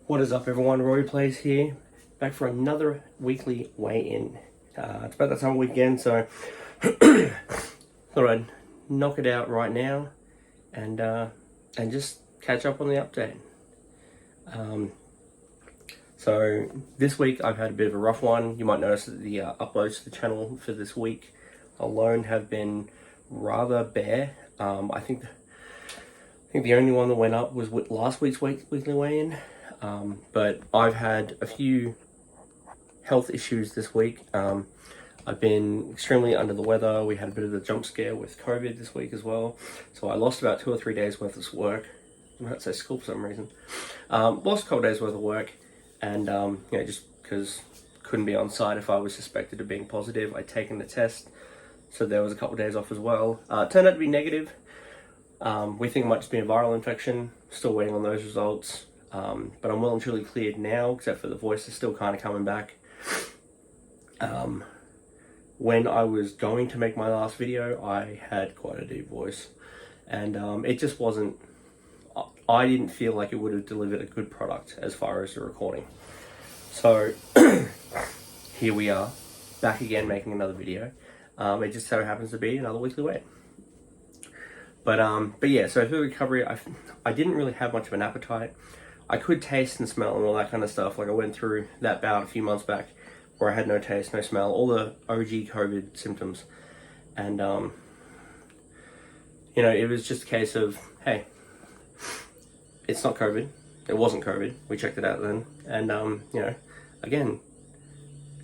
What is up, everyone? Rory Plays here, back for another weekly weigh-in. It's about that time of weekend, so thought I'd knock it out right now and just catch up on the update. So this week I've had a bit of a rough one. You might notice that the uploads to the channel for this week alone have been rather bare. I think the only one that went up was with last week's weekly weigh-in. But I've had a few health issues this week. I've been extremely under the weather. We had a bit of a jump scare with COVID this week as well. So I lost about 2 or 3 days worth of work. I might say school for some reason. Lost a couple days worth of work. And, just because couldn't be on site if I was suspected of being positive. I'd taken the test. So there was a couple of days off as well. Turned out to be negative. We think it might just be a viral infection. Still waiting on those results. But I'm well and truly cleared now, except for the voice is still kind of coming back. When I was going to make my last video, I had quite a deep voice. And it just wasn't... I didn't feel like it would have delivered a good product as far as the recording. So, here we are, back again making another video. It just so happens to be another weekly weigh. But yeah, so for the recovery, I didn't really have much of an appetite. I could taste and smell and all that kind of stuff. Like I went through that bout a few months back where I had no taste, no smell, all the OG COVID symptoms. And, it was just a case of, hey, it's not COVID. It wasn't COVID. We checked it out then. And, again,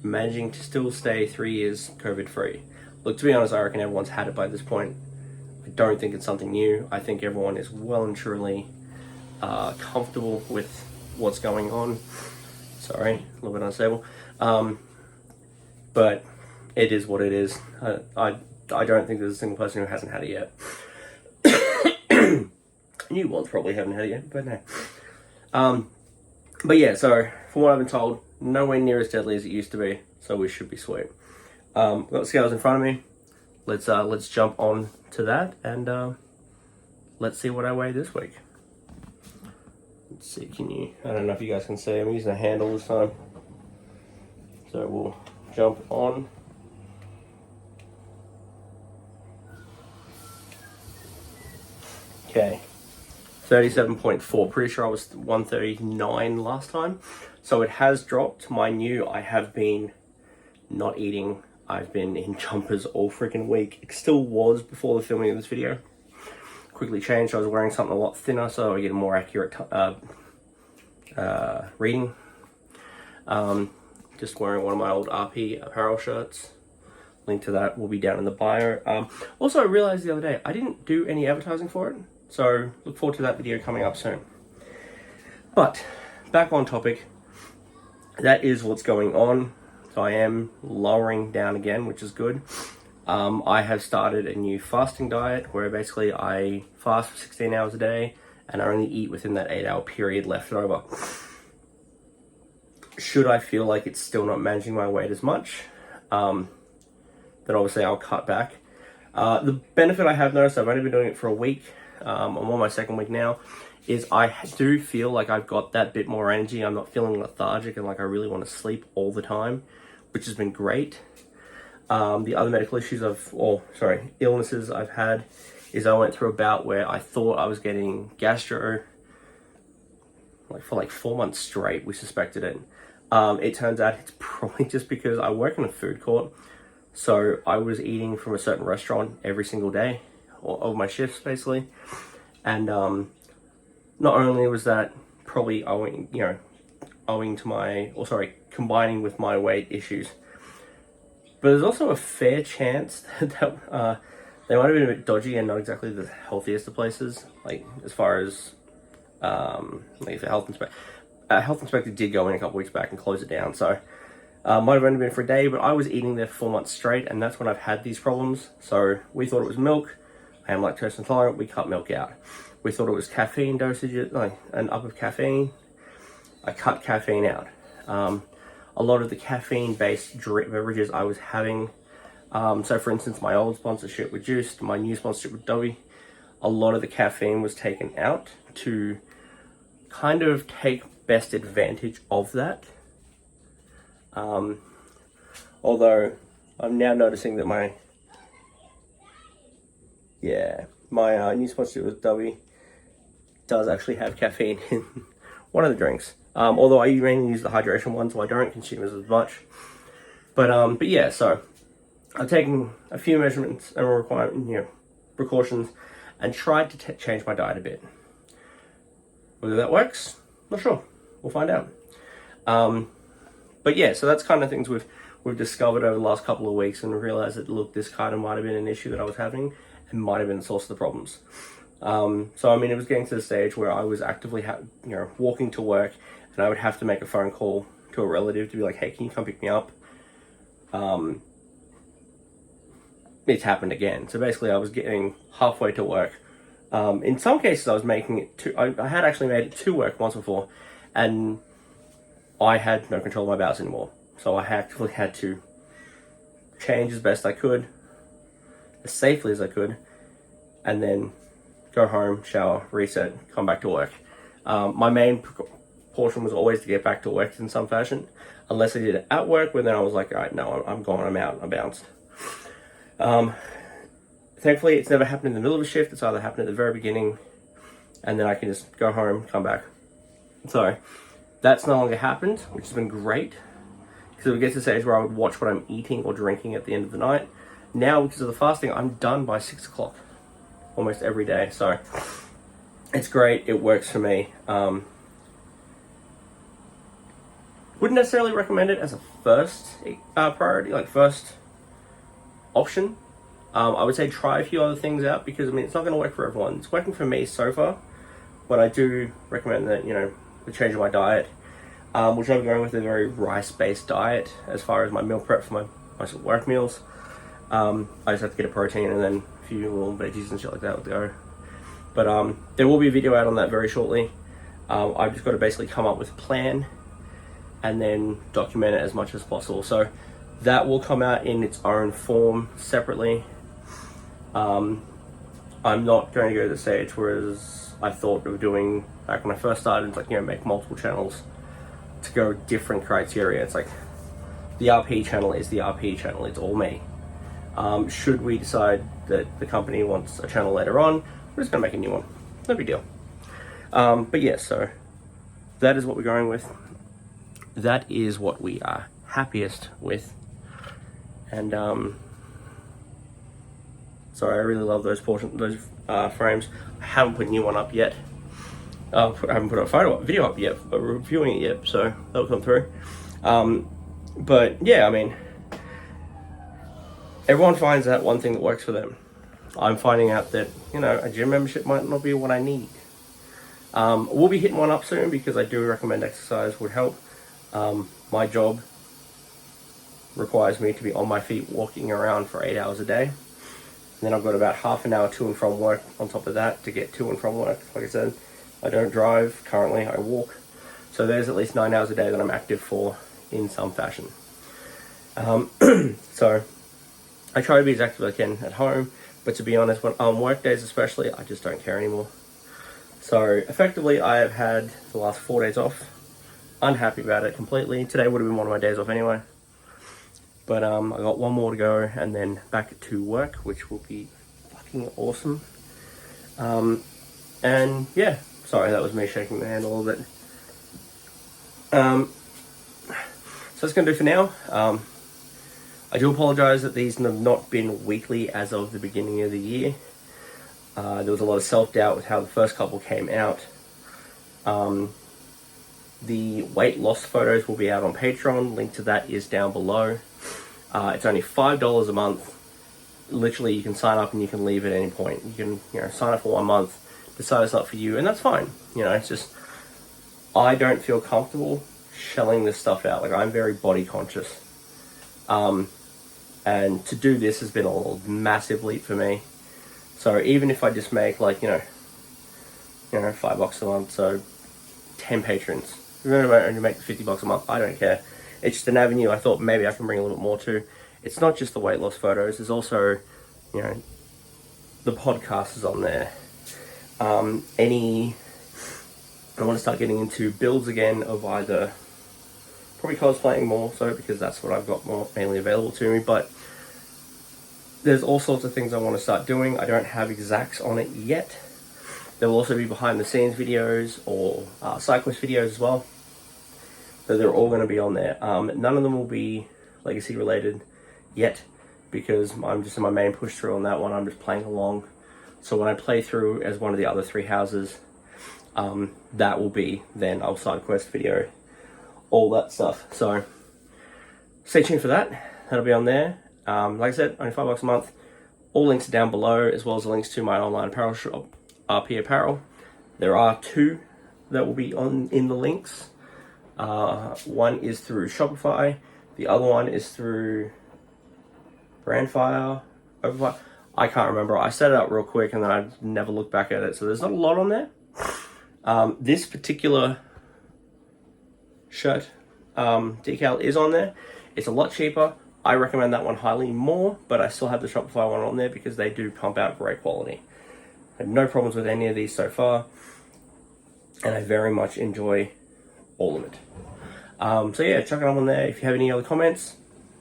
managing to still stay 3 years COVID free. Look, to be honest, I reckon everyone's had it by this point. I don't think it's something new. I think everyone is well and truly comfortable with what's going on. Sorry, a little bit unstable. But it is what it is. I don't think there's a single person who hasn't had it yet. New ones probably haven't had it yet, but no. But yeah, so from what I've been told, nowhere near as deadly as it used to be, so we should be sweet. Got the scales in front of me. Let's jump on to that and let's see what I weigh this week. Let's see, I don't know if you guys can see, I'm using a handle this time. So we'll jump on. Okay, 37.4, pretty sure I was 139 last time. So it has dropped. Mind you, I have been not eating. I've been in jumpers all freaking week. It still was before the filming of this video. Quickly changed. I was wearing something a lot thinner so I get a more accurate reading. Just wearing one of my old r.p.apparel shirts. Link to that will be down in the bio. Also, I realized the other day I didn't do any advertising for it, so look forward to that video coming up soon. But back on topic, that is what's going on. So I am lowering down again, which is good. I have started a new fasting diet where basically I fast for 16 hours a day and I only eat within that 8-hour period left over. Should I feel like it's still not managing my weight as much, then obviously I'll cut back. The benefit I have noticed, I've only been doing it for a week, I'm on my second week now, is I do feel like I've got that bit more energy. I'm not feeling lethargic and like I really want to sleep all the time, which has been great. The other medical issues illnesses I've had is I went through a bout where I thought I was getting gastro, for 4 months straight. We suspected it. It turns out it's probably just because I work in a food court. So I was eating from a certain restaurant every single day of my shifts, basically. And not only was that probably combining with my weight issues, but there's also a fair chance that they might have been a bit dodgy and not exactly the healthiest of places, as far as if a health inspector did go in a couple weeks back and close it down. So might have only been for a day, but I was eating there for 4 months straight, and that's when I've had these problems. So we thought it was milk. I am lactose intolerant. We cut milk out. We thought it was caffeine dosages, an up of caffeine. I cut caffeine out. A lot of the caffeine-based beverages I was having. So for instance, my old sponsorship with Juiced, my new sponsorship with Dobby, a lot of the caffeine was taken out to kind of take best advantage of that. Although I'm now noticing that my new sponsorship with W does actually have caffeine in one of the drinks. Although I mainly use the hydration one, so I don't consume as much. But yeah, so I've taken a few measurements and precautions, and tried to change my diet a bit. Whether that works, not sure. We'll find out. But yeah, so that's kind of things we've discovered over the last couple of weeks, and realized that, look, this kind of might have been an issue that I was having, and might have been the source of the problems. So I mean, it was getting to the stage where I was actively walking to work, and I would have to make a phone call to a relative to be like, hey, can you come pick me up? It's happened again. So basically I was getting halfway to work. In some cases I was making it to, I had actually made it to work once before, and I had no control of my bowels anymore. So I actually had to change as best I could, as safely as I could, and then go home, shower, reset, come back to work. My main portion was always to get back to work in some fashion, unless I did it at work, where then I was like, all right, no, I'm gone, I'm out, I'm bounced. Thankfully, it's never happened in the middle of a shift. It's either happened at the very beginning, and then I can just go home, come back. So that's no longer happened, which has been great, because it would get to the stage where I would watch what I'm eating or drinking at the end of the night. Now, because of the fasting, I'm done by 6 o'clock almost every day. So it's great. It works for me. Wouldn't necessarily recommend it as a first priority, like first option. I would say try a few other things out, because I mean, it's not going to work for everyone. It's working for me so far, but I do recommend that, the change of my diet, which I'm going with a very rice-based diet as far as my meal prep for my work meals. I just have to get a protein and then a few little veggies and shit like that would go. But there will be a video out on that very shortly. I've just got to basically come up with a plan and then document it as much as possible. So that will come out in its own form separately. I'm not going to go to the stage whereas I thought of doing back when I first started, like, make multiple channels to go different criteria. It's like the RP channel is the RP channel, it's all me. Should we decide that the company wants a channel later on, we're just going to make a new one. No big deal. But yeah, so that is what we're going with. That is what we are happiest with. And sorry, I really love those frames. I haven't put a new one up yet. I haven't put a video up yet, but we're reviewing it yet, so that'll come through. But yeah, I mean, everyone finds that one thing that works for them. I'm finding out that, a gym membership might not be what I need. We'll be hitting one up soon, because I do recommend exercise would help. My job requires me to be on my feet walking around for 8 hours a day. And then I've got about half an hour to and from work on top of that to get to and from work. Like I said, I don't drive currently, I walk. So there's at least 9 hours a day that I'm active for in some fashion. So I try to be as active as I can at home, but to be honest, when on work days especially, I just don't care anymore. So effectively, I have had the last 4 days off. Unhappy about it completely. Today would have been one of my days off anyway. But I got one more to go, and then back to work, which will be fucking awesome. And yeah, sorry, that was me shaking the hand a little bit. So that's going to do for now. I do apologize that these have not been weekly as of the beginning of the year. There was a lot of self-doubt with how the first couple came out. The weight loss photos will be out on Patreon. Link to that is down below. It's only $5 a month. Literally, you can sign up and you can leave at any point. You can, sign up for 1 month, decide it's not for you, and that's fine. It's just, I don't feel comfortable shelling this stuff out. Like, I'm very body conscious. And to do this has been a massive leap for me. So even if I just make like, $5 a month, so 10 patrons. Even if I only make $50 a month, I don't care. It's just an avenue I thought maybe I can bring a little bit more to. It's not just the weight loss photos. There's also, the podcast is on there. Any I want to start getting into builds again of either probably cosplaying more so, because that's what I've got more mainly available to me, but there's all sorts of things I want to start doing. I don't have exacts on it yet. There will also be behind the scenes videos or side quest videos as well. So they're all going to be on there. None of them will be legacy related yet, because I'm just in my main push through on that one. I'm just playing along. So when I play through as one of the other 3 houses, that will be then our side quest video, all that stuff. So stay tuned for that. That'll be on there. Like I said, only $5 a month. All links are down below, as well as the links to my online apparel shop, r.p.apparel. There are 2 that will be in the links. One is through Shopify. The other one is through Brandfire, Overfire. I can't remember. I set it up real quick and then I never looked back at it. So there's not a lot on there. This particular shirt decal is on there. It's a lot cheaper. I recommend that one highly more, but I still have the Shopify one on there because they do pump out great quality. I had no problems with any of these so far, and I very much enjoy all of it. So yeah, chuck it on there. If you have any other comments,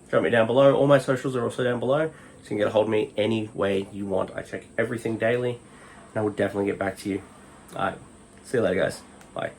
drop me down below. All my socials are also down below, so you can get a hold of me any way you want. I check everything daily, and I will definitely get back to you. Alright, see you later guys. Bye.